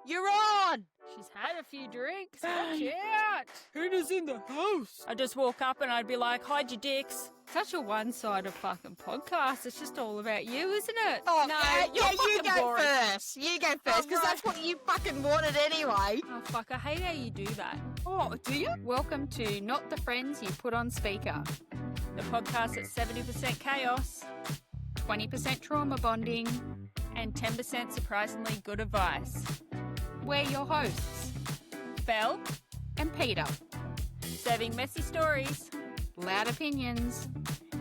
you're on. She's had a few drinks. Watch out. Who's in the house? I just walk up and I'd be like, hide your dicks. Such a one-sided fucking podcast. It's just all about you, isn't it? Oh, no, yeah, you go boring. first. You go first, because that's what you fucking wanted anyway. Oh, fuck, I hate how you do that. Oh, do you? Welcome to Not the Friends You Put on Speaker, the podcast that's 70% chaos, 20% trauma bonding, and 10% surprisingly good advice. We're your hosts, Belle and Peter, serving messy stories, loud opinions,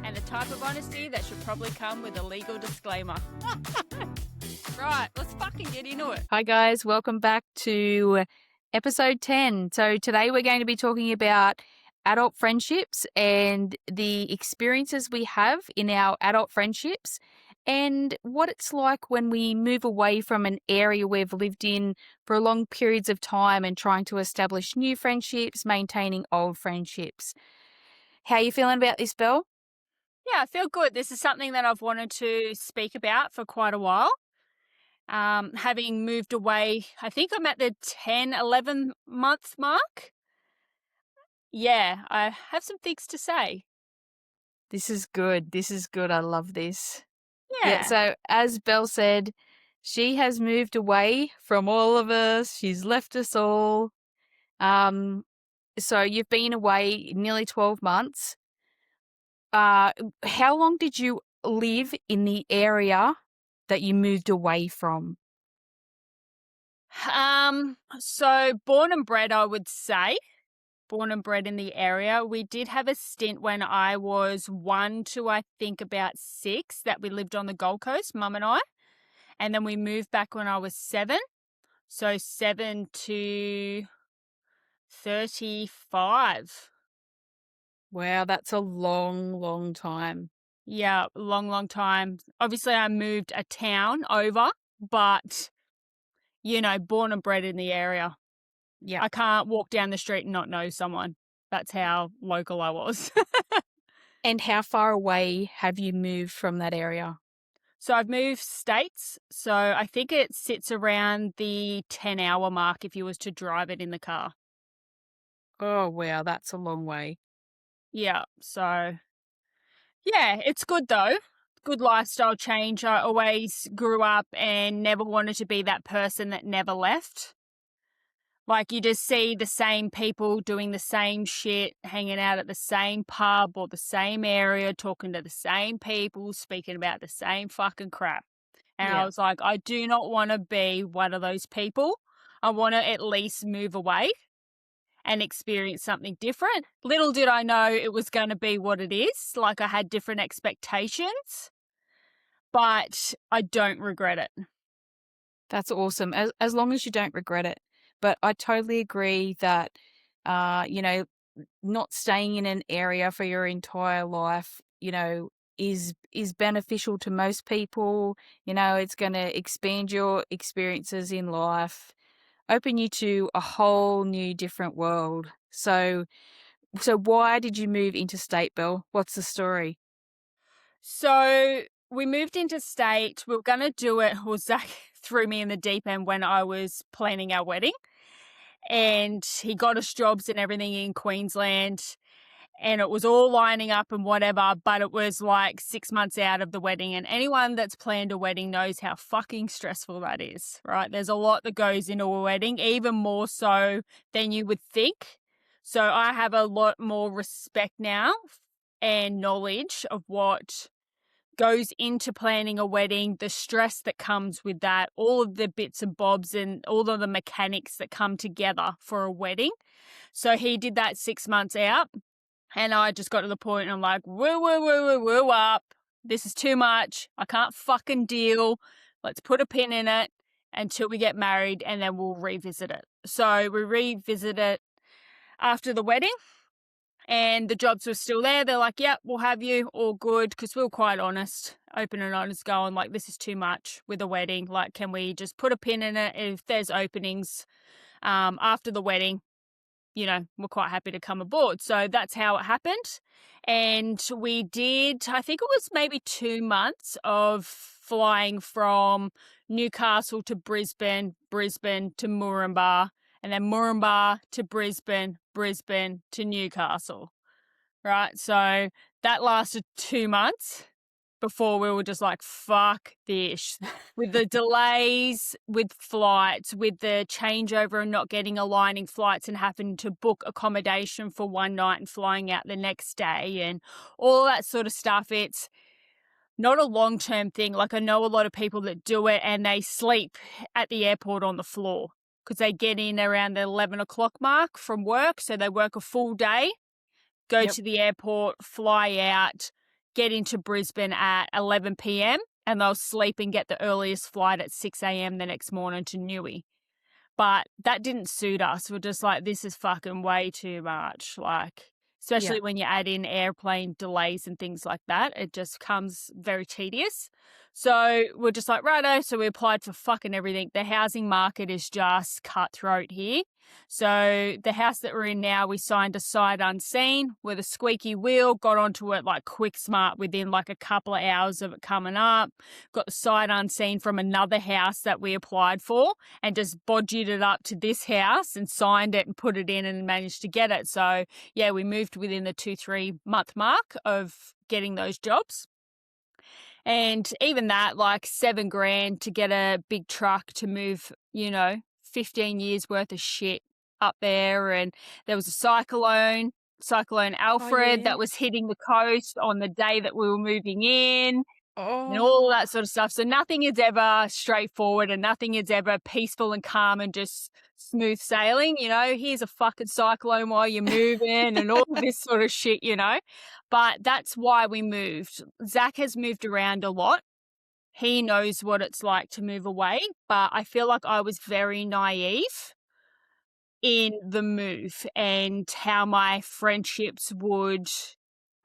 and the type of honesty that should probably come with a legal disclaimer. Right, let's fucking get into it. Hi guys, welcome back to episode 10. So today we're going to be talking about adult friendships and the experiences we have in our adult friendships and what it's like when we move away from an area we've lived in for long periods of time and trying to establish new friendships, maintaining old friendships. How are you feeling about this, Belle? Yeah, I feel good. This is something that I've wanted to speak about for quite a while. Having moved away, I think I'm at the 10, 11 month mark. Yeah, I have some things to say. This is good. I love this. Yeah, so as Belle said, she has moved away from all of us. She's left us all. So you've been away nearly 12 months. How long did you live in the area that you moved away from? So born and bred, I would say. Born and bred in the area. We did have a stint when I was 1 to I think about 6 that we lived on the Gold Coast, Mum and I. And then we moved back when I was 7. So 7 to 35. Wow, that's a long time. Yeah, long time. Obviously, I moved a town over, but, born and bred in the area. Yeah. I can't walk down the street and not know someone. That's how local I was. And how far away have you moved from that area? So I've moved states. So I think it sits around the 10-hour mark if you was to drive it in the car. Oh, wow. That's a long way. Yeah. So, yeah, it's good though. Good lifestyle change. I always grew up and never wanted to be that person that never left. Like you just see the same people doing the same shit, hanging out at the same pub or the same area, talking to the same people, speaking about the same fucking crap. And I was like, I do not want to be one of those people. I want to at least move away and experience something different. Little did I know it was going to be what it is. Like I had different expectations, but I don't regret it. That's awesome. As long as you don't regret it. But I totally agree that, not staying in an area for your entire life, is beneficial to most people. It's going to expand your experiences in life, open you to a whole new different world. So why did you move interstate, Belle? What's the story? So we moved interstate. We were going to do it. Well, Zach threw me in the deep end when I was planning our wedding. And he got us jobs and everything in Queensland. And it was all lining up and whatever, but it was like 6 months out of the wedding. And anyone that's planned a wedding knows how fucking stressful that is, right? There's a lot that goes into a wedding, even more so than you would think. So I have a lot more respect now and knowledge of what goes into planning a wedding, the stress that comes with that, all of the bits and bobs and all of the mechanics that come together for a wedding. So he did that 6 months out. And I just got to the point and I'm like, woo up. This is too much. I can't fucking deal. Let's put a pin in it until we get married and then we'll revisit it. So we revisit it after the wedding and the jobs were still there. They're like, yep, we'll have you, all good. Because we were quite honest, open and honest, going like, this is too much with a wedding. Like, can we just put a pin in it if there's openings after the wedding? We're quite happy to come aboard. So that's how it happened. And we did, I think it was maybe 2 months of flying from Newcastle to Brisbane, Brisbane to Moranbah, and then Moranbah to Brisbane, Brisbane to Newcastle, right? So that lasted 2 months before we were just like, fuck this. With the delays, with flights, with the changeover and not getting aligning flights and having to book accommodation for one night and flying out the next day and all that sort of stuff. It's not a long-term thing. Like, I know a lot of people that do it and they sleep at the airport on the floor because they get in around the 11 o'clock mark from work. So they work a full day, go to the airport, fly out, get into Brisbane at 11 p.m. and they'll sleep and get the earliest flight at 6 a.m. the next morning to Newey. But that didn't suit us. We're just like, this is fucking way too much. Like, especially when you add in airplane delays and things like that, it just comes very tedious. So we're just like, righto. So we applied for fucking everything. The housing market is just cutthroat here. So the house that we're in now, we signed a sight unseen with a squeaky wheel, got onto it like quick smart within like a couple of hours of it coming up, got the sight unseen from another house that we applied for and just bodged it up to this house and signed it and put it in and managed to get it. So yeah, we moved within the 2-3 month mark of getting those jobs. And even that, like $7,000 to get a big truck to move, 15 years worth of shit up there. And there was a Cyclone Alfred that was hitting the coast on the day that we were moving in. And all that sort of stuff. So nothing is ever straightforward and nothing is ever peaceful and calm and just smooth sailing. Here's a fucking cyclone while you're moving and all this sort of shit, But that's why we moved. Zach has moved around a lot. He knows what it's like to move away, but I feel like I was very naive in the move and how my friendships would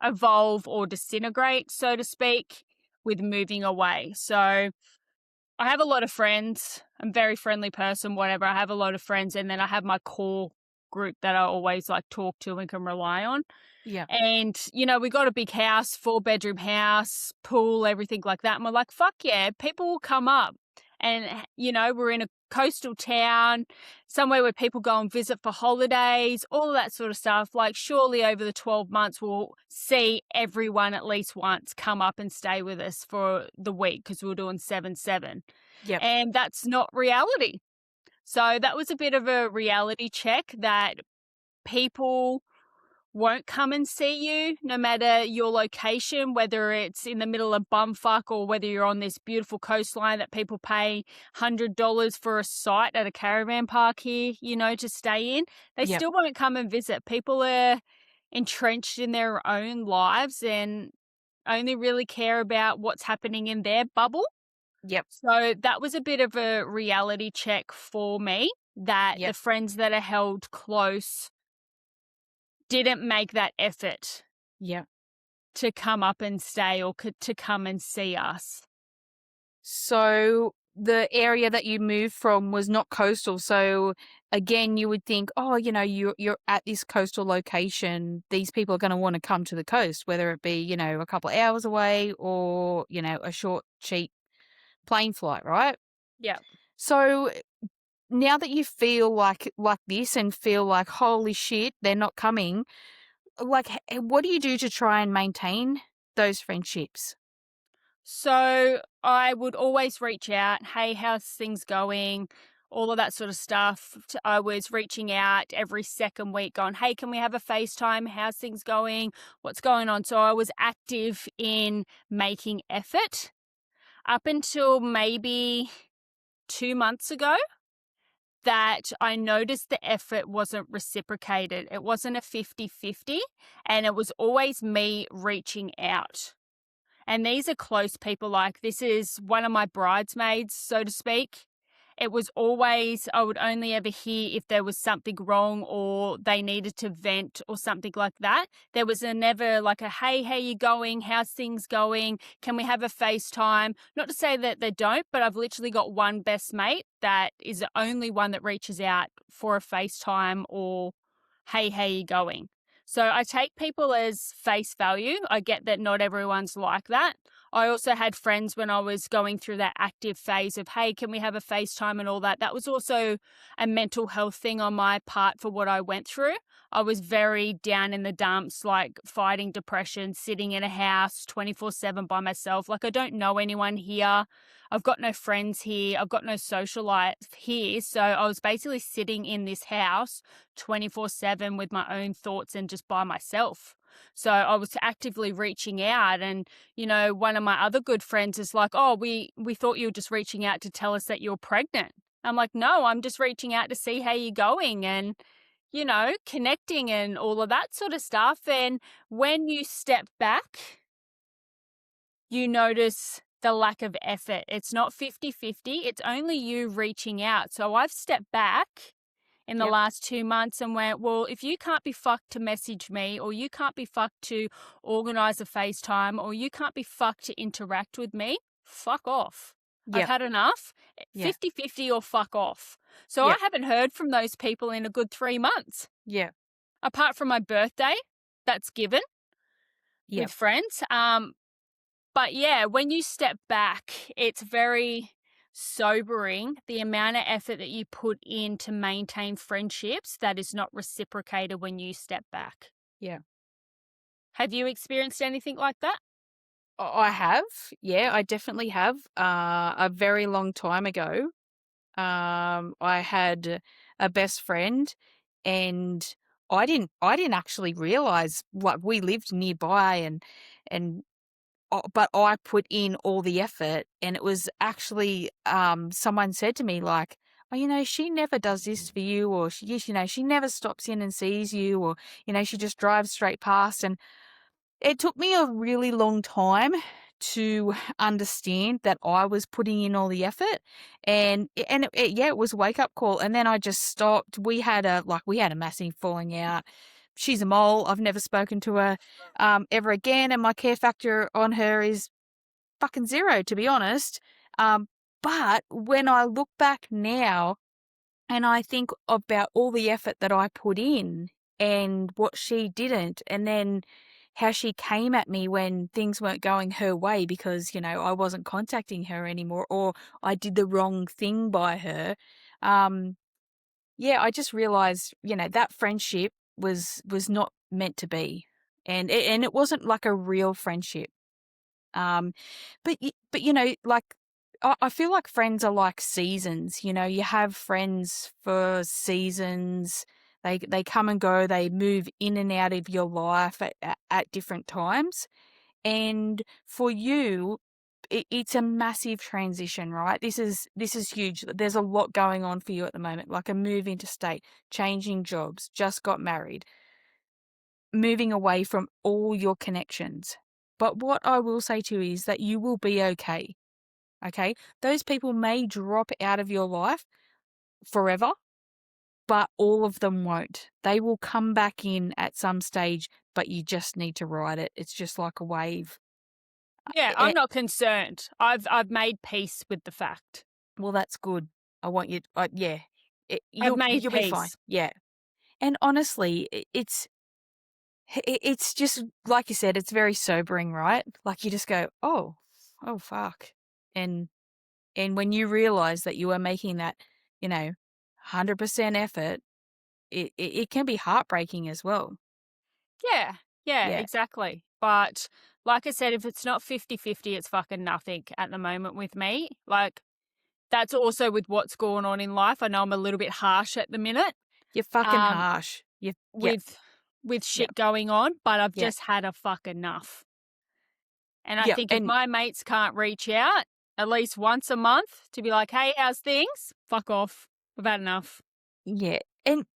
evolve or disintegrate, so to speak, with moving away. So I have a lot of friends. I'm a very friendly person, whatever. I have a lot of friends, and then I have my core group that I always like talk to and can rely on. Yeah. And, we got a big house, 4-bedroom house, pool, everything like that. And we're like, fuck yeah, people will come up. And, we're in a coastal town, somewhere where people go and visit for holidays, all of that sort of stuff. Like, surely over the 12 months, we'll see everyone at least once come up and stay with us for the week because we're doing 7-7. Yep. And that's not reality. So that was a bit of a reality check that people won't come and see you no matter your location, whether it's in the middle of bumfuck or whether you're on this beautiful coastline that people pay $100 for a site at a caravan park here, to stay in. They still won't come and visit. People are entrenched in their own lives and only really care about what's happening in their bubble. Yep. So that was a bit of a reality check for me that the friends that are held close didn't make that effort to come up and stay or to come and see us. So the area that you moved from was not coastal. So again, you would think, you're at this coastal location. These people are going to want to come to the coast, whether it be, a couple of hours away or, a short, cheap plane flight, right? Yeah. So now that you feel like this and feel like, holy shit, they're not coming, like, what do you do to try and maintain those friendships? So I would always reach out, hey, how's things going? All of that sort of stuff. I was reaching out every second week going, hey, can we have a FaceTime? How's things going? What's going on? So I was active in making effort up until maybe 2 months ago that I noticed the effort wasn't reciprocated. It wasn't a 50-50, and it was always me reaching out. And these are close people. Like, this is one of my bridesmaids, so to speak. It was always, I would only ever hear if there was something wrong or they needed to vent or something like that. There was never like a, hey, how you going? How's things going? Can we have a FaceTime? Not to say that they don't, but I've literally got one best mate that is the only one that reaches out for a FaceTime or, hey, how you going? So I take people as face value. I get that not everyone's like that. I also had friends when I was going through that active phase of, hey, can we have a FaceTime and all that? That was also a mental health thing on my part for what I went through. I was very down in the dumps, like fighting depression, sitting in a house 24/7 by myself. Like, I don't know anyone here. I've got no friends here. I've got no social life here. So I was basically sitting in this house 24/7 with my own thoughts and just by myself. So I was actively reaching out, and one of my other good friends is like, "Oh, we thought you were just reaching out to tell us that you're pregnant." I'm like, "No, I'm just reaching out to see how you're going and connecting and all of that sort of stuff." And when you step back, you notice the lack of effort. It's not 50-50. It's only you reaching out. So I've stepped back in the Yep. last 2 months and went, well, if you can't be fucked to message me, or you can't be fucked to organize a FaceTime, or you can't be fucked to interact with me, fuck off. I've Yep. had enough. Yeah. 50-50 or fuck off. So Yep. I haven't heard from those people in a good 3 months. Yeah. Apart from my birthday, that's given Yep. with friends. But yeah, when you step back, it's very sobering the amount of effort that you put in to maintain friendships that is not reciprocated when you step back. Yeah. Have you experienced anything like that? I have. Yeah, I definitely have. A very long time ago, I had a best friend, and I didn't actually realize, like, we lived nearby, and but I put in all the effort, and it was actually someone said to me, like, oh, she never does this for you, or she never stops in and sees you, or she just drives straight past. And it took me a really long time to understand that I was putting in all the effort, and yeah, it was a wake up call. And then I just stopped. We had a massive falling out. She's a mole. I've never spoken to her ever again, and my care factor on her is fucking zero, to be honest. But when I look back now and I think about all the effort that I put in and what she didn't, and then how she came at me when things weren't going her way because, I wasn't contacting her anymore, or I did the wrong thing by her. Yeah, I just realized, that friendship was not meant to be. And it wasn't like a real friendship. Um, but like, I feel like friends are like seasons. You have friends for seasons. They come and go. They move in and out of your life at different times. And for you, it's a massive transition, right? This is huge. There's a lot going on for you at the moment, like a move interstate, changing jobs, just got married, moving away from all your connections. But what I will say to you is that you will be okay. Okay? Those people may drop out of your life forever, but all of them won't. They will come back in at some stage, but you just need to ride it. It's just like a wave. Yeah, I'm not concerned. I've made peace with the fact. Well, that's good. I want you. Yeah, I've made you'll be fine. peace. Yeah, and honestly, it's just like you said. It's very sobering, right? Like you just go, oh fuck, and when you realize that you are making that, 100% effort, it can be heartbreaking as well. Yeah, Yeah, exactly. But like I said, if it's not 50-50, it's fucking nothing at the moment with me. Like, that's also with what's going on in life. I know I'm a little bit harsh at the minute, you're fucking um, harsh. Yep, with shit yep, going on, but I've yep, just had a fuck enough. And I yep, think if and my mates can't reach out at least once a month to be like, hey, how's things? Fuck off. I've had enough. yeah,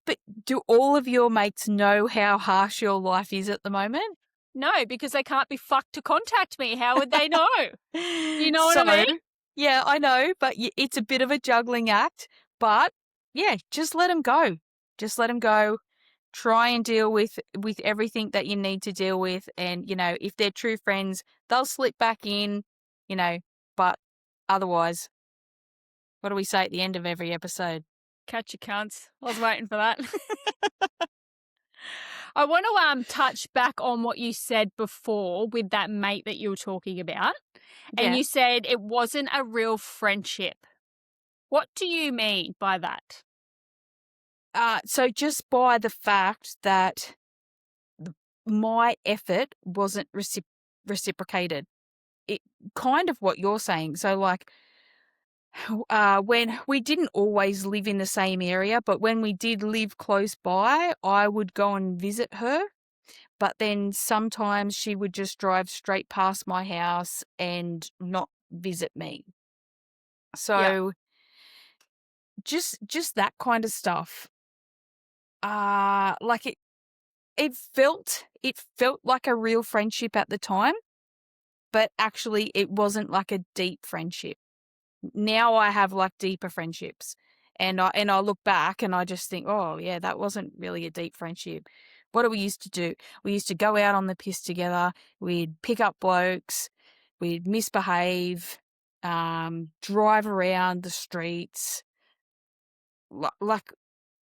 but do all of your mates know how harsh your life is at the moment? No, because they can't be fucked to contact me. How would they know? You know what I So, mean? yeah, I know, but it's a bit of a juggling act. But yeah, just let them go. Just let them go. Try and deal with everything that you need to deal with, and if they're true friends, they'll slip back in. You know, but otherwise, what do we say at the end of every episode? Catch your cunts. I was waiting for that. I want to touch back on what you said before with that mate that you were talking about. And Yeah. you said it wasn't a real friendship. What do you mean by that? So just by the fact that my effort wasn't reciprocated, it kind of what you're saying. So like, when we didn't always live in the same area, but when we did live close by, I would go and visit her. But then sometimes she would just drive straight past my house and not visit me. Yeah. So just that kind of stuff. Like it felt like a real friendship at the time, but actually it wasn't like a deep friendship. Now I have like deeper friendships, and I look back and I just think, oh yeah, that wasn't really a deep friendship. What do we used to do? We used to go out on the piss together. We'd pick up blokes. We'd misbehave. Drive around the streets. Like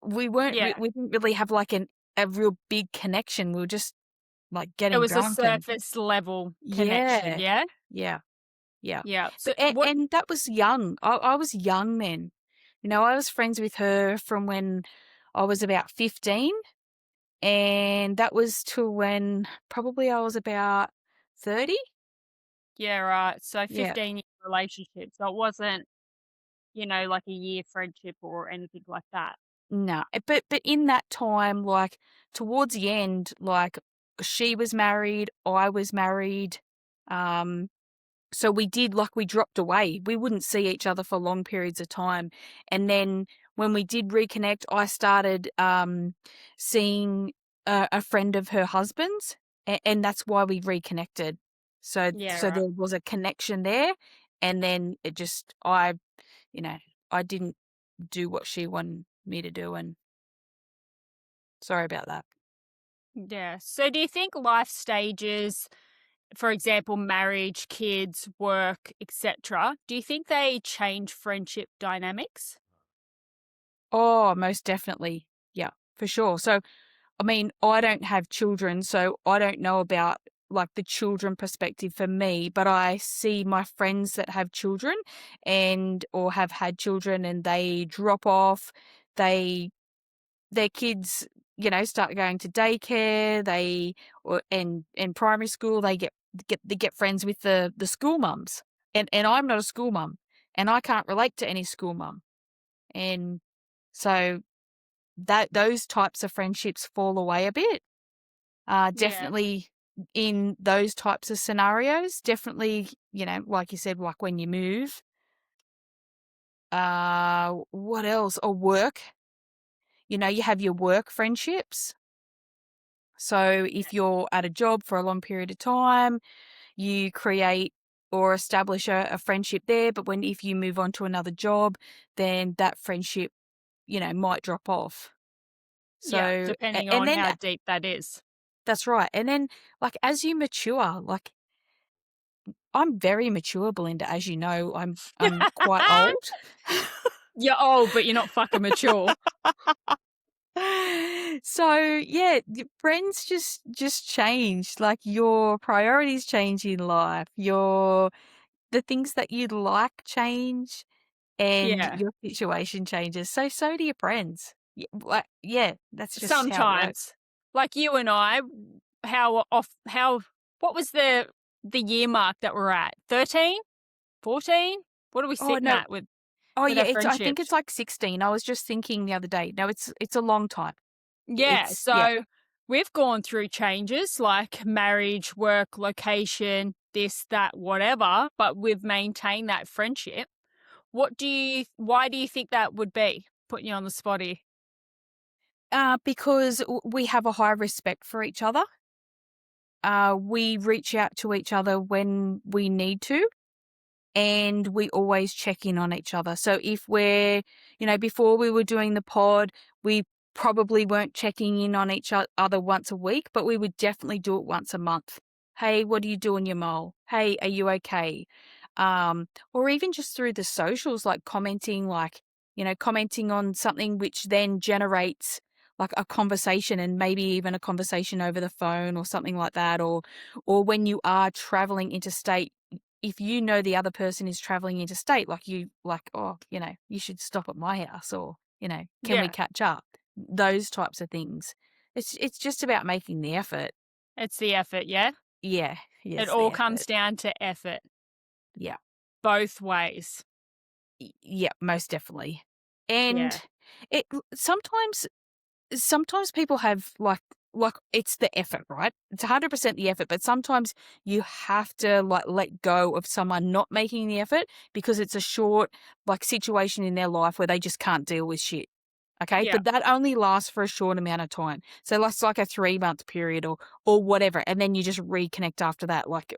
we weren't. Yeah. We didn't really have like a real big connection. We were just like It getting was a drunk and surface level connection. yeah, Yeah. yeah, yeah. Yeah. So But and, what? and that was young. I was young then. You know, I was friends with her from when I was about 15, and that was to when probably I was about 30. Yeah. Right. So Yeah. 15-year relationship. So it wasn't, like a year friendship or anything like that. No. But in that time, like towards the end, like she was married, I was married. Um, So we dropped away. We wouldn't see each other for long periods of time. And then when we did reconnect, I started seeing a friend of her husband's, and that's why we reconnected. So Yeah. so Right. there was a connection there, and then it just you know, I didn't do what she wanted me to do, and sorry about that. Yeah. So do you think life stages, for example, marriage, kids, work, etc., do you think they change friendship dynamics? Oh, most definitely. Yeah, for sure. So I mean, I don't have children, so I don't know about like the children perspective for me, but I see my friends that have children and or have had children and they drop off, they their kids, start going to daycare, and primary school, they get friends with the school mums. And I'm not a school mum and I can't relate to any school mum. And so that those types of friendships fall away a bit. Yeah. Definitely in those types of scenarios, definitely, like you said, like when you move. What else? Or work. You have your work friendships. So if you're at a job for a long period of time, you create or establish a friendship there. But if you move on to another job, then that friendship, might drop off. Yeah. So, Depending and on then how deep that is. that's right. And then, like, as you mature, like, I'm very mature, Belinda. As you know, I'm quite old. You're old, but you're not fucking mature. So yeah, friends just change. Like your priorities change in life. The things that you like change, and Yeah. your situation changes. So do your friends. Yeah, that's just how it works. Sometimes. Like you and I, what was the year mark that we're at? 13? 14? What are we Oh sitting no. at with Oh yeah. our I think friendships? it's like 16. I was just thinking the other day. No, it's a long time. Yeah, It's yeah. so we've gone through changes like marriage, work, location, this, that, whatever, but we've maintained that friendship. Why do you think that would be? Putting you on the spot here. Because we have a high respect for each other. We reach out to each other when we need to, and we always check in on each other. So if before we were doing the pod, we probably weren't checking in on each other once a week, but we would definitely do it once a month. Hey, what are you doing, your mole? Hey, are you okay? Or even just through the socials, like commenting on something which then generates like a conversation, and maybe even a conversation over the phone or something like that, or when you are traveling interstate, if you know the other person is traveling interstate, oh, you should stop at my house, or, can we Yeah. catch up? Those types of things. It's just about making the effort. It's the effort, yeah? Yeah. It Yes, all the comes effort. down to effort, Yeah. both ways. Yeah, most definitely. And Yeah. it sometimes people have like it's the effort, right? It's 100% the effort, but sometimes you have to like let go of someone not making the effort because it's a short like situation in their life where they just can't deal with shit. Okay, Yeah. but that only lasts for a short amount of time. So that's like a 3-month period or whatever, and then you just reconnect after that. Like,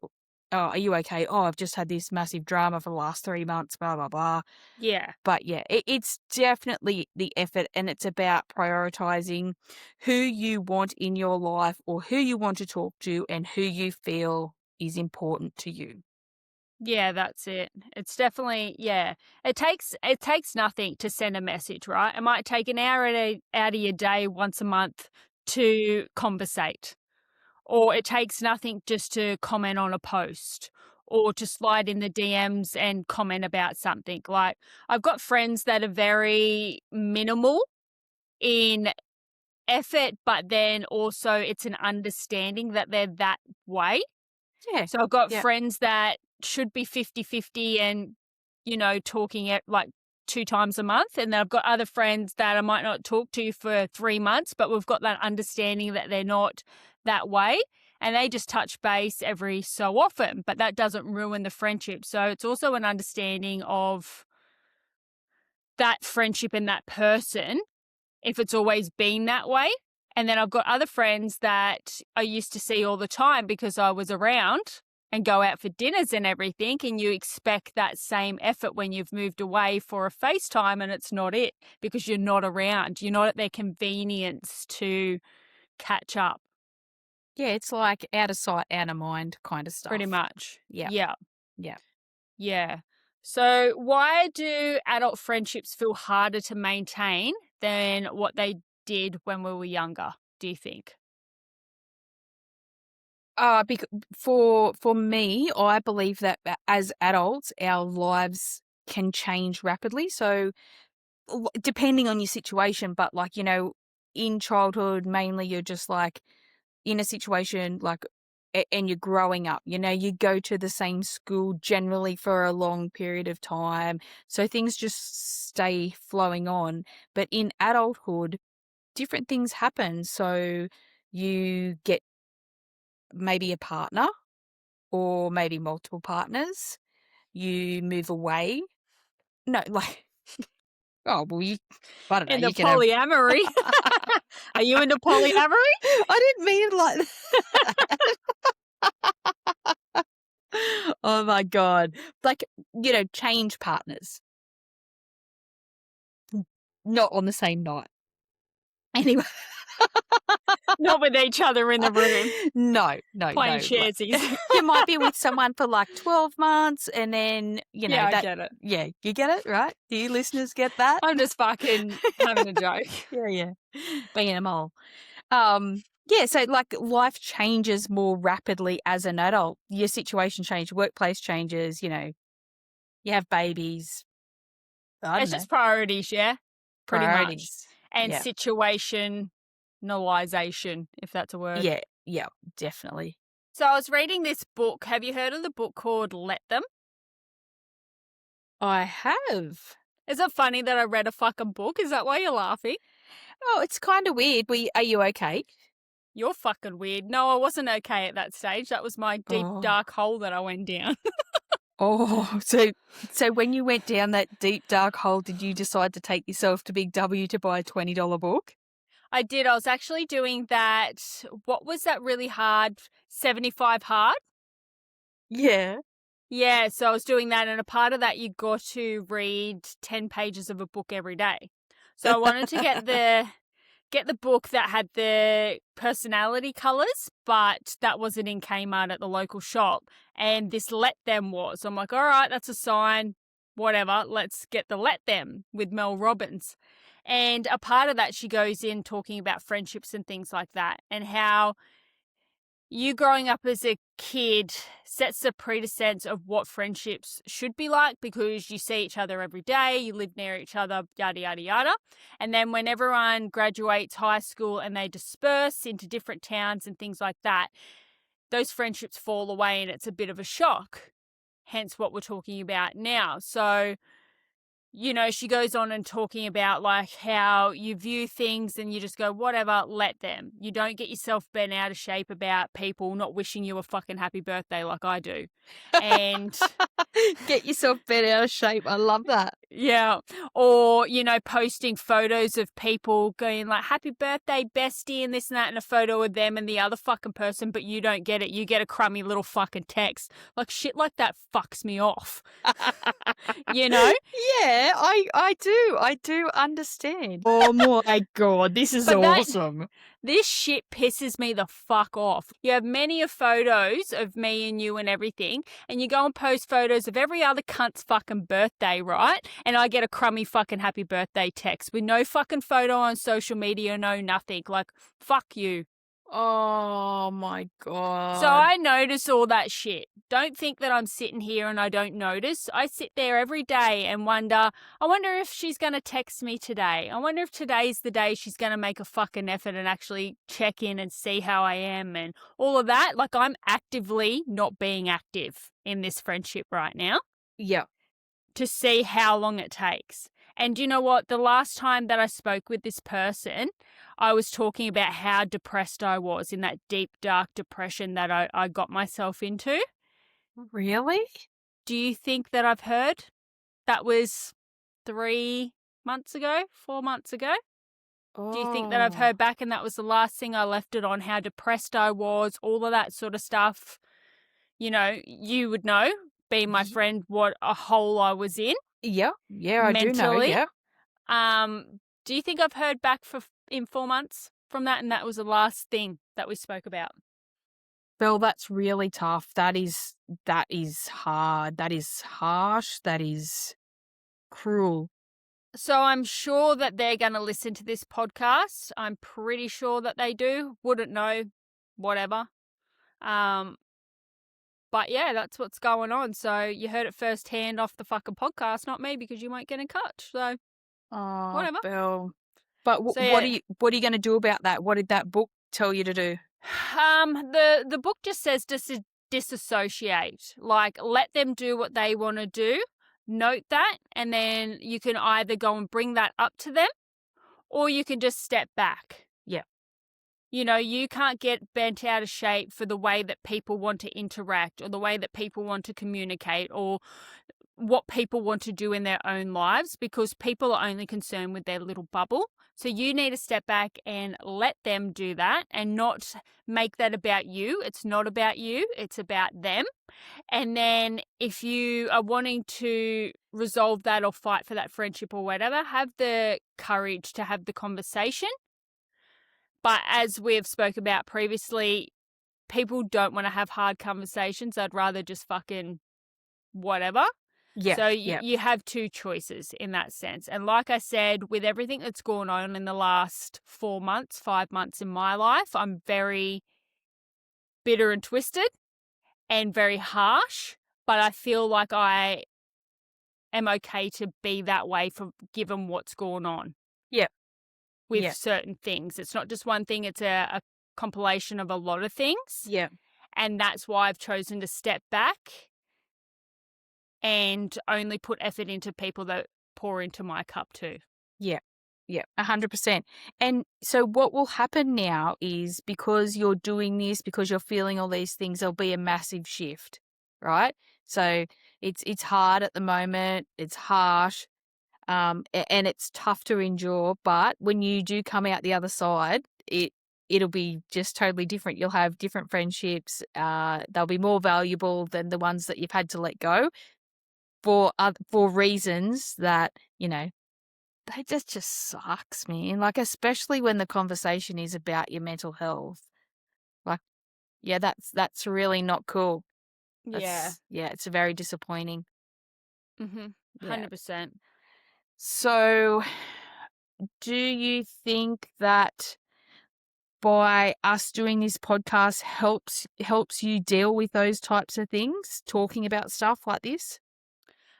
oh, are you okay? Oh, I've just had this massive drama for the last 3 months. Blah blah blah. Yeah. But yeah, it's definitely the effort, and it's about prioritizing who you want in your life or who you want to talk to and who you feel is important to you. Yeah, that's it. It's definitely, yeah. It takes nothing to send a message, right? It might take an hour out of your day once a month to conversate. Or it takes nothing just to comment on a post or to slide in the DMs and comment about something. Like, I've got friends that are very minimal in effort, but then also it's an understanding that they're that way. Yeah. So I've got Yeah. friends that should be 50-50 and, talking at like 2 times a month. And then I've got other friends that I might not talk to for 3 months, but we've got that understanding that they're not that way. And they just touch base every so often, but that doesn't ruin the friendship. So it's also an understanding of that friendship and that person if it's always been that way. And then I've got other friends that I used to see all the time because I was around and go out for dinners and everything. And you expect that same effort when you've moved away for a FaceTime and it's not it because you're not around. You're not at their convenience to catch up, Yeah, it's like out of sight, out of mind kind of pretty stuff. much. Yeah. Yeah. Yeah. Yeah. So why do adult friendships feel harder to maintain than what they did when we were younger, do you think? For me, I believe that as adults, our lives can change rapidly. So depending on your situation, but like, in childhood, mainly you're just like in a situation like, and you're growing up, you go to the same school generally for a long period of time. So things just stay flowing on. But in adulthood, different things happen. So you get maybe a partner or maybe multiple partners. You move away. No, like, oh, well, I don't know, Into you can have. polyamory. Are you into polyamory? I didn't mean it like that. Oh my God. Like, change partners. Not on the same night. Anyway. Not with each other in the room, No. playing Like, sharesies. you might be with someone for like 12 months and then, Yeah, I that. get it. Yeah, you get it, right? Do you listeners get that? I'm just fucking having a joke. Yeah. Being a mole. Yeah, so like life changes more rapidly as an adult. Your situation changes, workplace changes, you have babies. I don't It's know. just priorities, yeah? Pretty much. Priorities. And Yeah. situationalization, if that's a word. Yeah, definitely. So I was reading this book. Have you heard of the book called Let Them? I have. Is it funny that I read a fucking book? Is that why you're laughing? Oh, it's kind of weird. Are you okay? You're fucking weird. No, I wasn't okay at that stage. That was my deep, Oh. dark hole that I went down. Oh, so when you went down that deep dark hole, did you decide to take yourself to Big W to buy a $20 book? I did. I was actually doing that. What was that really hard? 75 hard? Yeah. Yeah, so I was doing that. And a part of that, you got to read 10 pages of a book every day. So I wanted to get the book that had the personality colours, but that wasn't in Kmart at the local shop. And this Let Them was. I'm like, all right, that's a sign. Whatever. Let's get the Let Them with Mel Robbins. And a part of that, she goes in talking about friendships and things like that, and how you growing up as a kid sets the precedence of what friendships should be like, because you see each other every day, you live near each other, yada, yada, yada. And then when everyone graduates high school and they disperse into different towns and things like that, those friendships fall away and it's a bit of a shock. Hence what we're talking about now. So, she goes on and talking about like how you view things and you just go, whatever, let them. You don't get yourself bent out of shape about people not wishing you a fucking happy birthday like I do. And Get yourself bent out of shape. I love that. yeah. Or, posting photos of people going like, happy birthday, bestie, and this and that, and a photo of them and the other fucking person, but you don't get it. You get a crummy little fucking text. Like, shit like that fucks me off. Yeah, I do. I do understand. Oh my God, this is awesome. This shit pisses me the fuck off. You have many of photos of me and you and everything, and you go and post photos of every other cunt's fucking birthday, right? And I get a crummy fucking happy birthday text with no fucking photo on social media, no nothing. Like, fuck you. Oh my God. So I notice all that shit. Don't think that I'm sitting here and I don't notice. I sit there every day and I wonder if she's going to text me today. I wonder if today's the day she's going to make a fucking effort and actually check in and see how I am and all of that. Like, I'm actively not being active in this friendship right now. Yeah. To see how long it takes. And you know what? The last time that I spoke with this person, I was talking about how depressed I was in that deep, dark depression that I got myself into. Really? Do you think that I've heard? That was 3 months ago, 4 months ago. Oh. Do you think that I've heard back and that was the last thing I left it on, how depressed I was, all of that sort of stuff? You would know, being my friend, what a hole I was in. Yeah, I do know, yeah. Do you think I've heard back in 4 months from that, and that was the last thing that we spoke about? Bill, that's really tough. That is hard. That is harsh. That is cruel. So I'm sure that they're going to listen to this podcast. I'm pretty sure that they do. Wouldn't know, whatever. But yeah, that's what's going on. So you heard it firsthand off the fucking podcast, not me, because you won't get in touch. So whatever. Bill. But So, what are you going to do about that? What did that book tell you to do? The book just says disassociate. Like, let them do what they want to do. Note that, and then you can either go and bring that up to them, or you can just step back. Yeah. You can't get bent out of shape for the way that people want to interact or the way that people want to communicate or what people want to do in their own lives, because people are only concerned with their little bubble. So you need to step back and let them do that and not make that about you. It's not about you. It's about them. And then if you are wanting to resolve that or fight for that friendship or whatever, have the courage to have the conversation. But as we've spoke about previously, people don't want to have hard conversations. I'd rather just fucking whatever. Yeah. So you have two choices in that sense. And like I said, with everything that's gone on in the last 4 months, 5 months in my life, I'm very bitter and twisted and very harsh. But I feel like I am okay to be that way given what's going on. Yeah. With certain things. It's not just one thing. It's a compilation of a lot of things. Yeah. And that's why I've chosen to step back and only put effort into people that pour into my cup too. Yeah. 100%. And so what will happen now is, because you're doing this, because you're feeling all these things, there'll be a massive shift, right? So it's hard at the moment. It's harsh. And it's tough to endure, but when you do come out the other side, it'll be just totally different. You'll have different friendships. They'll be more valuable than the ones that you've had to let go for reasons that, they just sucks, man. Like, especially when the conversation is about your mental health. Like, yeah, that's really not cool. It's very disappointing. 100%. So do you think that by us doing this podcast helps you deal with those types of things, talking about stuff like this?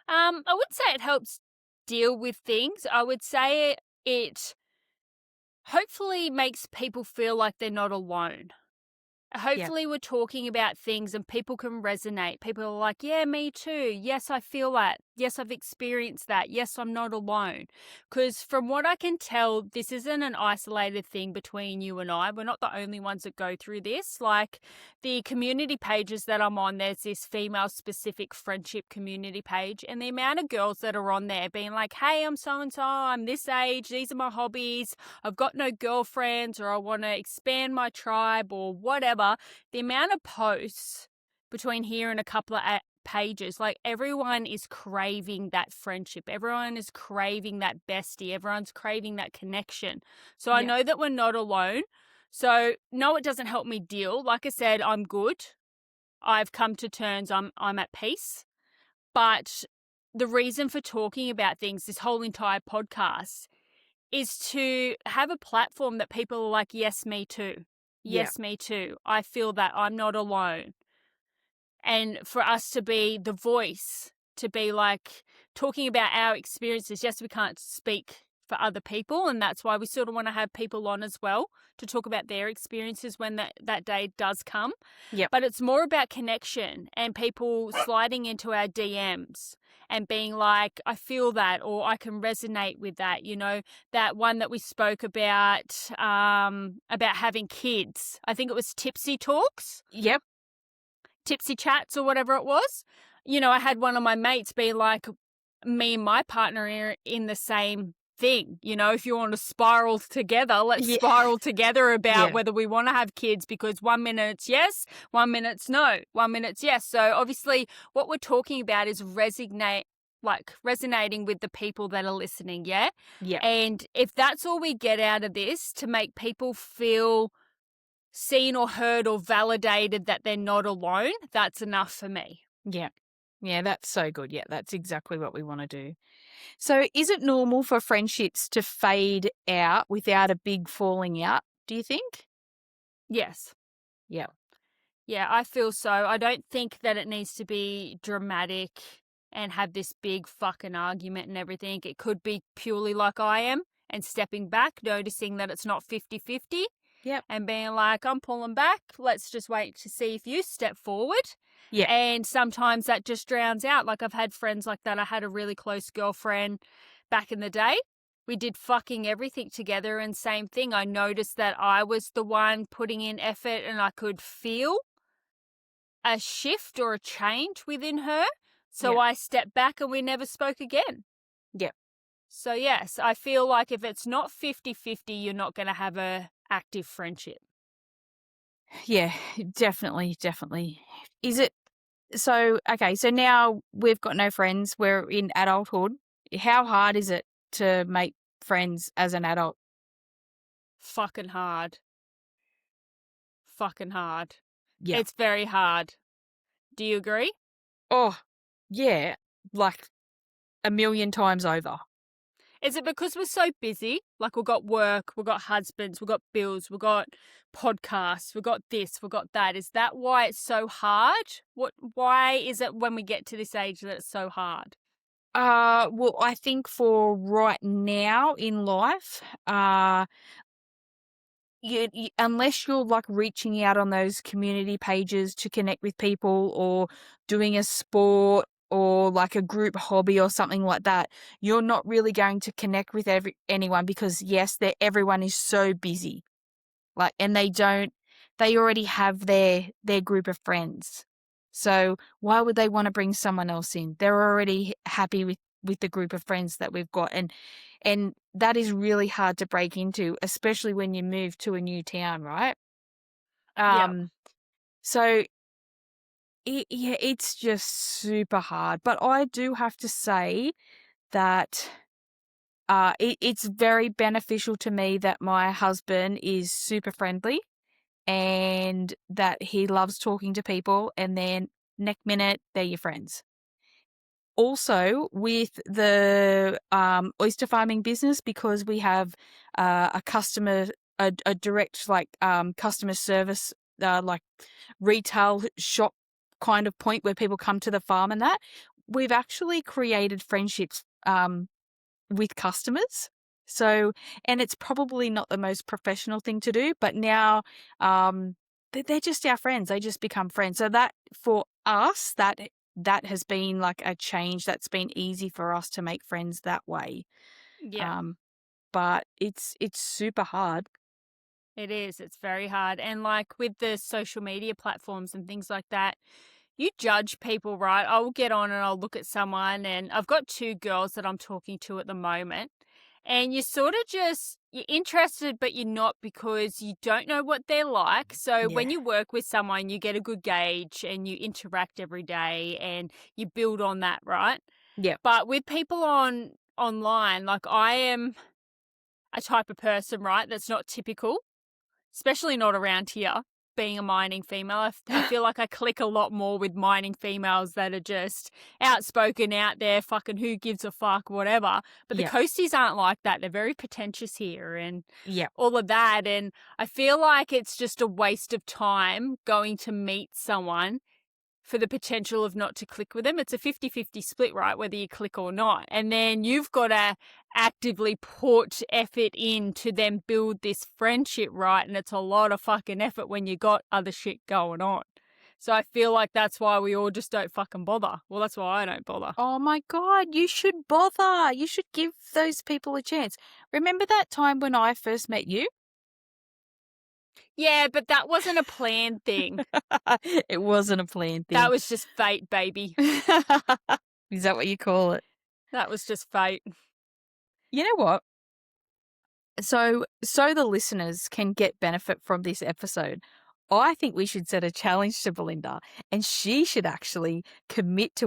I wouldn't say it helps deal with things. I would say it hopefully makes people feel like they're not alone. Hopefully we're talking about things and people can resonate. People are like, yeah, me too. Yes, I feel that. Yes, I've experienced that. Yes, I'm not alone. Because from what I can tell, this isn't an isolated thing between you and I. We're not the only ones that go through this. Like the community pages that I'm on, there's this female specific friendship community page, and the amount of girls that are on there being like, hey, I'm so-and-so, I'm this age, these are my hobbies, I've got no girlfriends, or I want to expand my tribe or whatever. The amount of posts between here and a couple of pages, like everyone is craving that friendship. Everyone is craving that bestie. Everyone's craving that connection. So I know that we're not alone. So no, it doesn't help me deal. Like I said, I'm good. I've come to terms. I'm at peace. But the reason for talking about things, this whole entire podcast, is to have a platform that people are like, yes, me too. Yes, me too. I feel that I'm not alone. And for us to be the voice, to be like talking about our experiences. Yes, we can't speak for other people, and that's why we sort of want to have people on as well to talk about their experiences when that day does come. Yep. But it's more about connection and people sliding into our DMs and being like, I feel that, or I can resonate with that. You know, that one that we spoke about having kids. I think it was Tipsy Talks. Yep. Tipsy Chats or whatever it was. You know, I had one of my mates be like, me and my partner are in the same thing. You know, if you want to spiral together, let's spiral together about whether we want to have kids, because 1 minute it's yes, 1 minute it's no, 1 minute it's yes. So obviously what we're talking about is resonating with the people that are listening, yeah? Yeah. And if that's all we get out of this, to make people feel seen or heard or validated that they're not alone, that's enough for me. Yeah. Yeah, that's so good. Yeah, that's exactly what we want to do. So is it normal for friendships to fade out without a big falling out, do you think? Yes. Yeah. Yeah, I feel so. I don't think that it needs to be dramatic and have this big fucking argument and everything. It could be purely like I am and stepping back, noticing that it's not 50-50. Yep. And being like, I'm pulling back. Let's just wait to see if you step forward. Yeah. And sometimes that just drowns out. Like I've had friends like that. I had a really close girlfriend back in the day. We did fucking everything together, and same thing. I noticed that I was the one putting in effort and I could feel a shift or a change within her. So I stepped back and we never spoke again. Yep. So yes, I feel like if it's not 50-50, you're not going to have a active friendship. Yeah, definitely. Is it so? Okay, so now we've got no friends. We're in adulthood. How hard is it to make friends as an adult? Fucking hard. Yeah. It's very hard. Do you agree? Oh, yeah, like a million times over. Is it because we're so busy? Like we've got work, we've got husbands, we've got bills, we've got podcasts, we've got this, we've got that. Is that why it's so hard? Why is it when we get to this age that it's so hard? Well, I think for right now in life, unless you're like reaching out on those community pages to connect with people, or doing a sport or like a group hobby or something like that, you're not really going to connect with anyone, because yes, everyone is so busy. Like, and they already have their group of friends. So why would they want to bring someone else in? They're already happy with the group of friends that we've got. And that is really hard to break into, especially when you move to a new town, right? So it's just super hard. But I do have to say that it's very beneficial to me that my husband is super friendly and that he loves talking to people, and then next minute they're your friends. also with the oyster farming business, because we have a direct customer service, like retail shop kind of point where people come to the farm and that, we've actually created friendships with customers. So, and it's probably not the most professional thing to do, but now they're just our friends. They just become friends. So that for us, that has been like a change. That's been easy for us to make friends that way. Yeah. But it's super hard. It is. It's very hard. And like with the social media platforms and things like that, you judge people, right? I'll get on and I'll look at someone, and I've got 2 girls that I'm talking to at the moment. And you're interested, but you're not, because you don't know what they're like. So when you work with someone, you get a good gauge and you interact every day and you build on that, right? Yeah. But with people online, like I am a type of person, right, that's not typical, especially not around here, being a mining female. I feel like I click a lot more with mining females that are just outspoken, out there, fucking who gives a fuck, whatever. But the coasties aren't like that. They're very pretentious here and all of that. And I feel like it's just a waste of time going to meet someone for the potential of not to click with them. It's a 50-50 split, right, whether you click or not. And then you've got to actively put effort in to then build this friendship, right? And it's a lot of fucking effort when you got other shit going on. So I feel like that's why we all just don't fucking bother. Well, that's why I don't bother. Oh my God, you should bother. You should give those people a chance. Remember that time when I first met you? Yeah, but that wasn't a planned thing. It wasn't a planned thing. That was just fate, baby. Is that what you call it? That was just fate. You know what? So the listeners can get benefit from this episode, I think we should set a challenge to Belinda, and she should actually commit to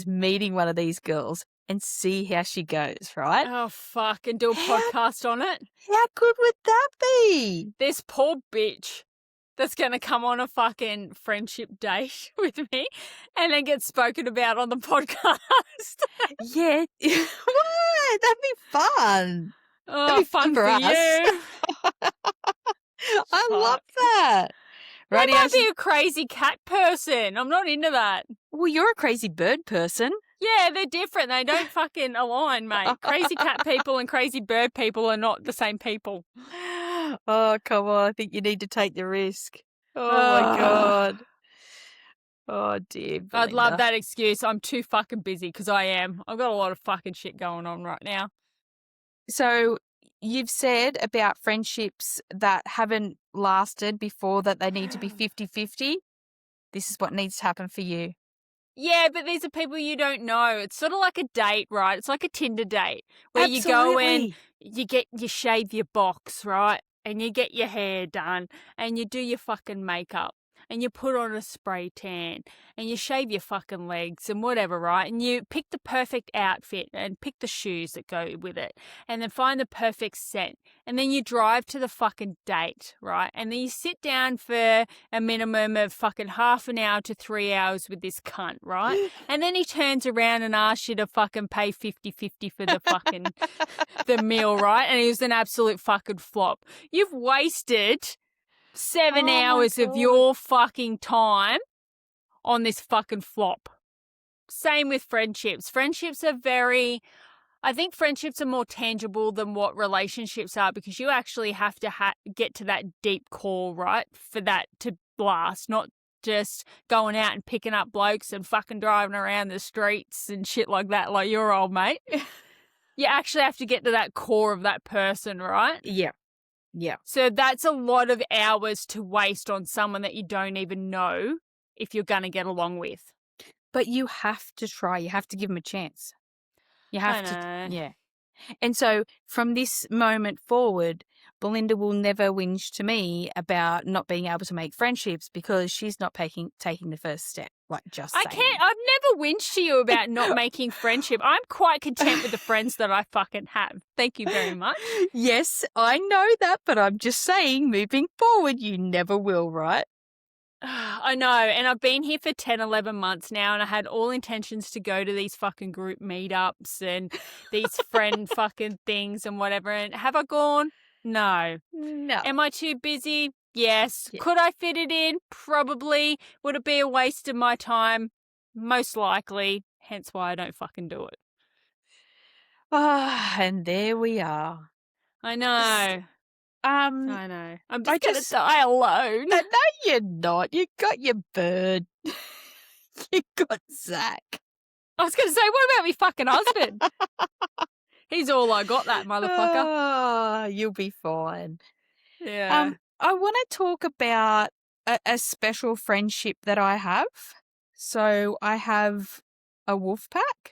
meeting one of these girls and see how she goes, right? Oh, fuck, and do a podcast on it? How good would that be? This poor bitch that's going to come on a fucking friendship date with me and then get spoken about on the podcast. Yeah. What? That'd be fun. Oh, That'd be fun for us. you. I love that. I might be a crazy cat person. I'm not into that. Well, you're a crazy bird person. Yeah, they're different. They don't fucking align, mate. Crazy cat people and crazy bird people are not the same people. Oh, come on. I think you need to take the risk. Oh, my God. Oh, dear. Belinda. I'd love that excuse. I'm too fucking busy, because I am. I've got a lot of fucking shit going on right now. So you've said about friendships that haven't lasted before, that they need to be 50-50. This is what needs to happen for you. Yeah, but these are people you don't know. It's sort of like a date, right? It's like a Tinder date where Absolutely. you go in, you shave your box, right? And you get your hair done and you do your fucking makeup and you put on a spray tan and you shave your fucking legs and whatever, right? And you pick the perfect outfit and pick the shoes that go with it and then find the perfect scent. And then you drive to the fucking date, right? And then you sit down for a minimum of fucking half an hour to 3 hours with this cunt, right? And then he turns around and asks you to fucking pay 50-50 for the fucking the meal, right? And it was an absolute fucking flop. You've wasted 7 hours of your fucking time on this fucking flop. Same with friendships. I think friendships are more tangible than what relationships are, because you actually have to get to that deep core, right, for that to last, not just going out and picking up blokes and fucking driving around the streets and shit like that, like your old mate. You actually have to get to that core of that person, right? Yeah. Yeah. So that's a lot of hours to waste on someone that you don't even know if you're going to get along with. But you have to try. You have to give them a chance. You have to. Yeah. And so from this moment forward, Belinda will never whinge to me about not being able to make friendships because she's not taking the first step. Like, just saying. I've never whinged to you about not making friendship. I'm quite content with the friends that I fucking have. Thank you very much. Yes, I know that, but I'm just saying, moving forward, you never will, right? I know, and I've been here for 10, 11 months now, and I had all intentions to go to these fucking group meetups and these friend fucking things and whatever. And have I gone? No. No. Am I too busy? Yes. Yeah. Could I fit it in? Probably. Would it be a waste of my time? Most likely. Hence why I don't fucking do it. And there we are. I know. Um, I know. I'm I just going to just- die alone. no, you're not. You got your bird. You got Zach. I was going to say, what about me fucking husband? He's all I got, that motherfucker. Oh, you'll be fine. Yeah. I want to talk about a special friendship that I have. So I have a wolf pack.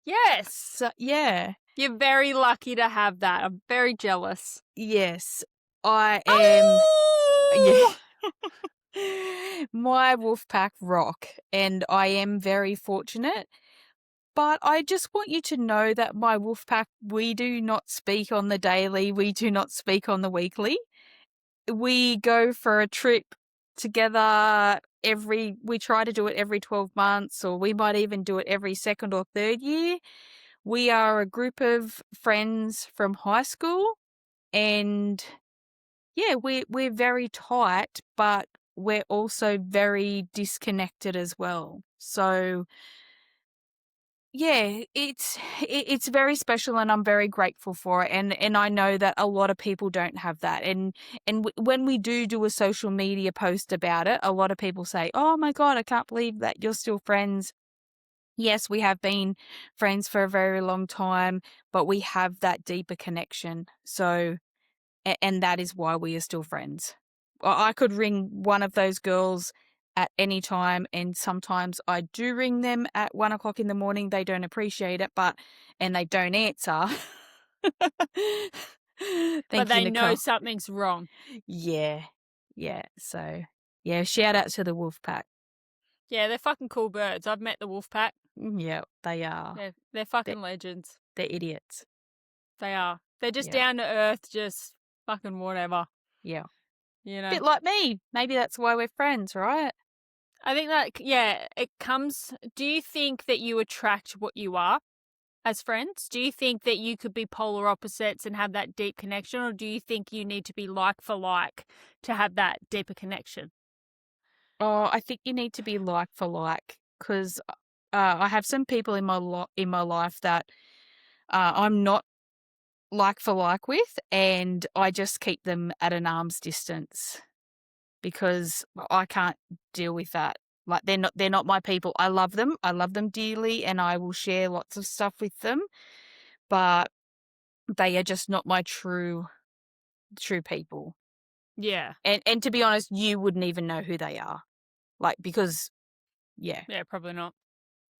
Yes. So yeah, You're very lucky to have that. I'm very jealous. yes, I am. Oh! Yeah. My wolf pack rock, and I am very fortunate. But I just want you to know that my wolf pack, we do not speak on the daily. We do not speak on the weekly. We go for a trip together we try to do it every 12 months, or we might even do it every second or third year. We are a group of friends from high school, and yeah, we're very tight, but we're also very disconnected as well. So yeah, it's very special, and I'm very grateful for it. And I know that a lot of people don't have that. And when we do a social media post about it, a lot of people say, "Oh my God, I can't believe that you're still friends." Yes, we have been friends for a very long time, but we have that deeper connection. So, and that is why we are still friends. I could ring one of those girls at any time, and sometimes I do ring them at 1:00 in the morning. They don't appreciate it, and they don't answer. But they know Nicole. something's wrong. Yeah. So, yeah, shout out to the wolf pack. Yeah, they're fucking cool birds. I've met the wolf pack. Yeah, they are. They're fucking legends. They're idiots. They are. They're just Yeah. down to earth, just fucking whatever. Yeah. You know? Bit like me. Maybe that's why we're friends, right? I think that, yeah, it comes. Do you think that you attract what you are as friends? Do you think that you could be polar opposites and have that deep connection? Or do you think you need to be like for like to have that deeper connection? Oh, I think you need to be like for like, because I have some people in my life that I'm not like for like with, and I just keep them at an arm's distance because I can't deal with that. Like they're not my people. I love them dearly, and I will share lots of stuff with them, but they are just not my true people. Yeah. And to be honest, you wouldn't even know who they are, like, because yeah. Yeah, probably not.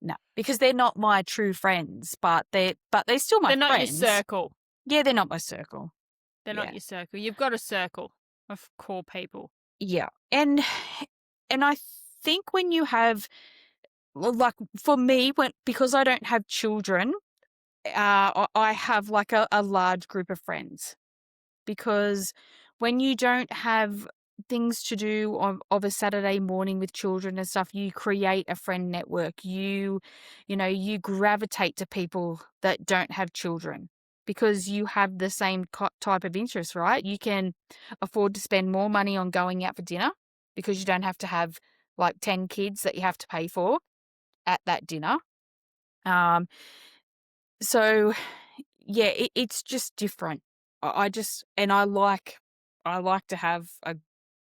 No, because they're not my true friends, but they're still my They're not friends. your circle. Yeah, they're not my circle. They're Yeah. not your circle. You've got a circle of core people. Yeah, and I think when you have, like, for me, because I don't have children, I have like a large group of friends, because when you don't have things to do of a Saturday morning with children and stuff, you create a friend network. You gravitate to people that don't have children because you have the same type of interest, right? You can afford to spend more money on going out for dinner because you don't have to have like 10 kids that you have to pay for at that dinner. So yeah, it's just different. I like to have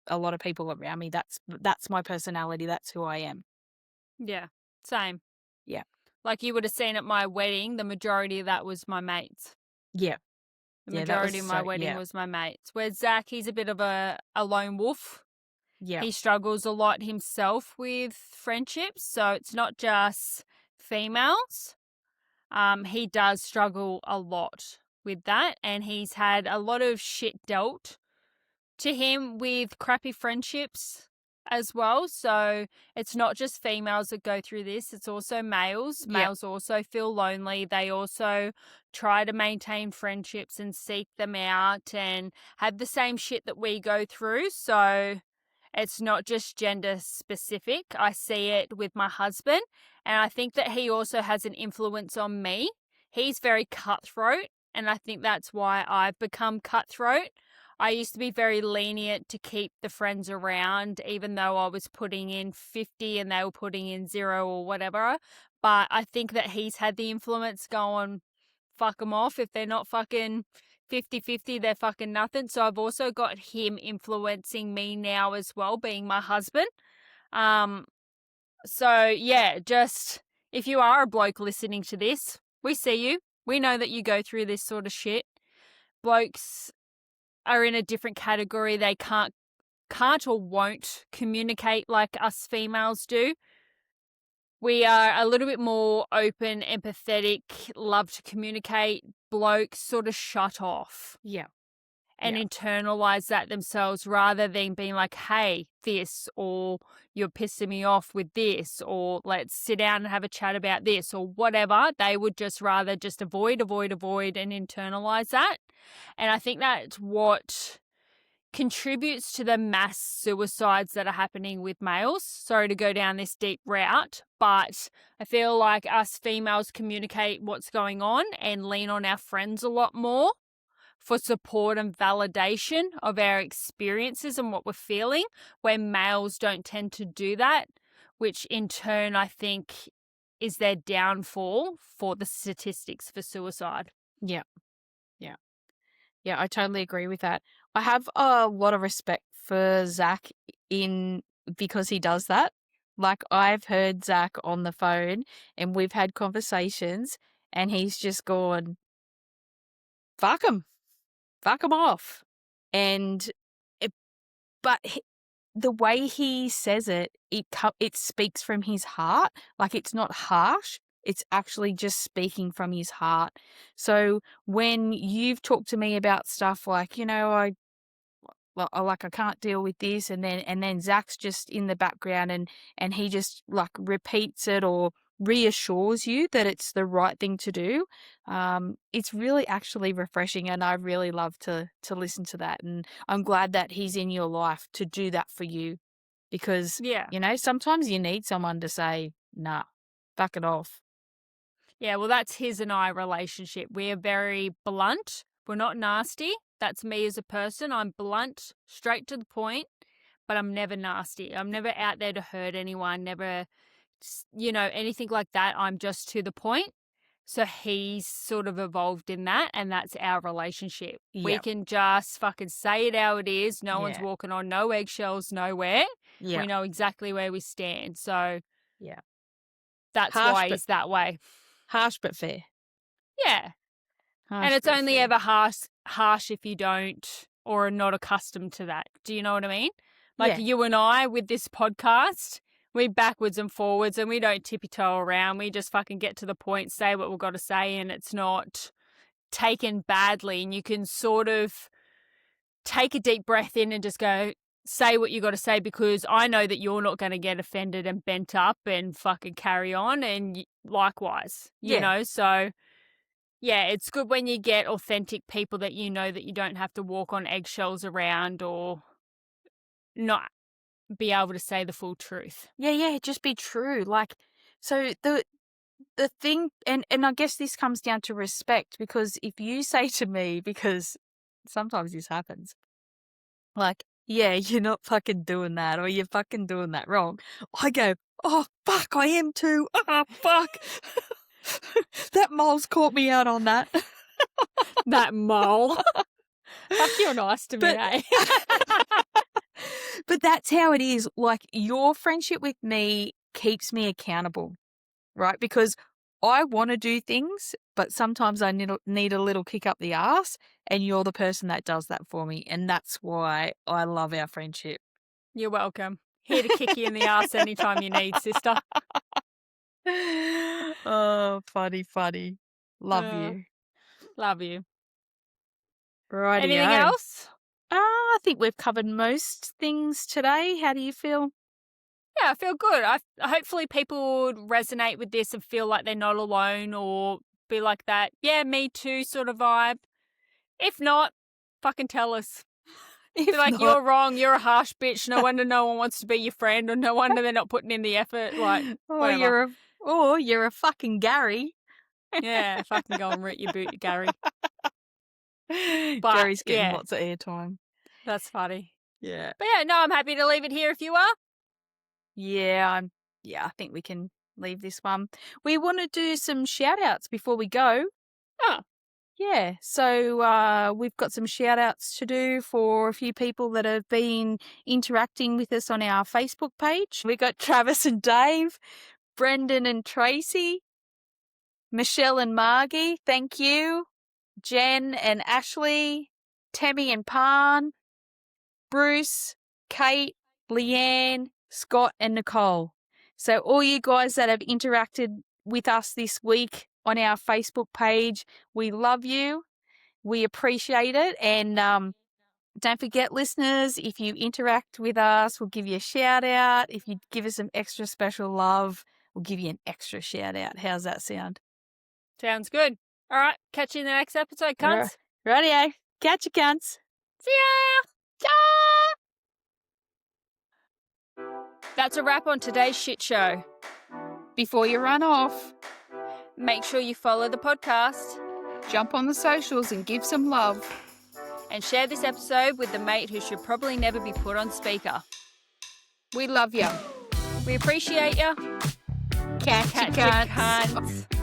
a lot of people around me. That's my personality. That's who I am. Yeah, same. Yeah. Like you would have seen at my wedding, the majority of that was my mates. Yeah. The Yeah, that majority was of my so- wedding yeah. was my mates. Where Zach, he's a bit of a lone wolf. Yeah. He struggles a lot himself with friendships. So it's not just females. He does struggle a lot with that. And he's had a lot of shit dealt to him with crappy friendships as well. So it's not just females that go through this, it's also males. Yeah. Males also feel lonely. They also try to maintain friendships and seek them out and have the same shit that we go through. So It's not just gender specific. I see it with my husband, and I think that he also has an influence on me. He's very cutthroat, and I think that's why I've become cutthroat. I used to be very lenient to keep the friends around, even though I was putting in 50 and they were putting in 0 or whatever. But I think that he's had the influence going, fuck them off. If they're not fucking 50-50, they're fucking nothing. So I've also got him influencing me now as well, being my husband. So yeah, just if you are a bloke listening to this, we see you. We know that you go through this sort of shit. Blokes are in a different category. They can't or won't communicate like us females do. We are a little bit more open, empathetic, love to communicate. Blokes sort of shut off. Yeah. And Yeah. internalize that themselves rather than being like, hey, this, or you're pissing me off with this, or let's sit down and have a chat about this, or whatever. They would just rather just avoid, and internalize that. And I think that's what contributes to the mass suicides that are happening with males. Sorry to go down this deep route, but I feel like us females communicate what's going on and lean on our friends a lot more for support and validation of our experiences and what we're feeling, where males don't tend to do that, which in turn I think is their downfall for the statistics for suicide. Yeah. Yeah. Yeah, I totally agree with that. I have a lot of respect for Zach because he does that. Like, I've heard Zach on the phone and we've had conversations and he's just gone, fuck him off. And but the way he says it, it speaks from his heart. Like, it's not harsh. It's actually just speaking from his heart. So when you've talked to me about stuff like, I can't deal with this, and then Zach's just in the background and he just like repeats it or reassures you that it's the right thing to do. It's really actually refreshing, and I really love to listen to that. And I'm glad that he's in your life to do that for you, because Yeah. sometimes you need someone to say, nah, fuck it off. Yeah, well, that's his and I relationship. We're very blunt. We're not nasty. That's me as a person. I'm blunt, straight to the point, but I'm never nasty. I'm never out there to hurt anyone, never, anything like that. I'm just to the point. So he's sort of evolved in that, and that's our relationship. We Yep. can just fucking say it how it is. No one's Yeah. walking on no eggshells nowhere. Yeah. We know exactly where we stand. So Yeah. that's Harsh, why but he's that way. harsh but fair. Yeah. Harsh And it's but only fair. ever harsh if you don't or are not accustomed to that. Do you know what I mean? Like Yeah. you and I with this podcast, we backwards and forwards and we don't tippy-toe around. We just fucking get to the point, say what we've got to say, and it's not taken badly. And you can sort of take a deep breath in and just go, say what you got to say, because I know that you're not going to get offended and bent up and fucking carry on, and likewise, you Yeah. know, so yeah, it's good when you get authentic people that you know that you don't have to walk on eggshells around or not be able to say the full truth. Yeah, just be true. Like, so the thing, and I guess this comes down to respect, because if you say to me, because sometimes this happens, like, yeah, you're not fucking doing that, or you're fucking doing that wrong, I go, oh, fuck, I am too. Oh, fuck. That mole's caught me out on that. That mole. Fuck, you're nice to me, But- eh? But that's how it is. Like, your friendship with me keeps me accountable, right? Because I want to do things, but sometimes I need a little kick up the ass, and you're the person that does that for me. And that's why I love our friendship. You're welcome. Here to kick you in the ass anytime you need, sister. Oh, funny. Love you. Love you. Rightio. Anything else? I think we've covered most things today. How do you feel? Yeah, I feel good. Hopefully people would resonate with this and feel like they're not alone, or be like that, yeah, me too sort of vibe. If not, fucking tell us. If They're like, not, you're wrong, you're a harsh bitch. No wonder no one wants to be your friend, or no wonder they're not putting in the effort. Like, whatever. you're a fucking Gary. Yeah, fucking go and root your boot, Gary. Gary's getting yeah, lots of airtime. that's funny. Yeah. But yeah, no, I'm happy to leave it here if you are. Yeah, I think we can leave this one. We want to do some shout outs before we go. Oh. Yeah, so we've got some shout outs to do for a few people that have been interacting with us on our Facebook page. We got Travis and Dave, Brendan and Tracy, Michelle and Margie, thank you, Jen and Ashley, Tammy and Pan, Bruce, Kate, Leanne, Scott and Nicole. So all you guys that have interacted with us this week on our Facebook page, we love you. We appreciate it. And don't forget, listeners, if you interact with us, we'll give you a shout out. If you give us some extra special love, we'll give you an extra shout out. How's that sound? Sounds good. All right, catch you in the next episode, cunts. Rightio. Catch you, cunts. See ya! That's a wrap on today's shit show. Before you run off, Make sure you follow the podcast jump on the socials and give some love. and share this episode with the mate who should probably never be put on speaker. We love you. We appreciate you. Catch you, Catch ya, cunts. cunts.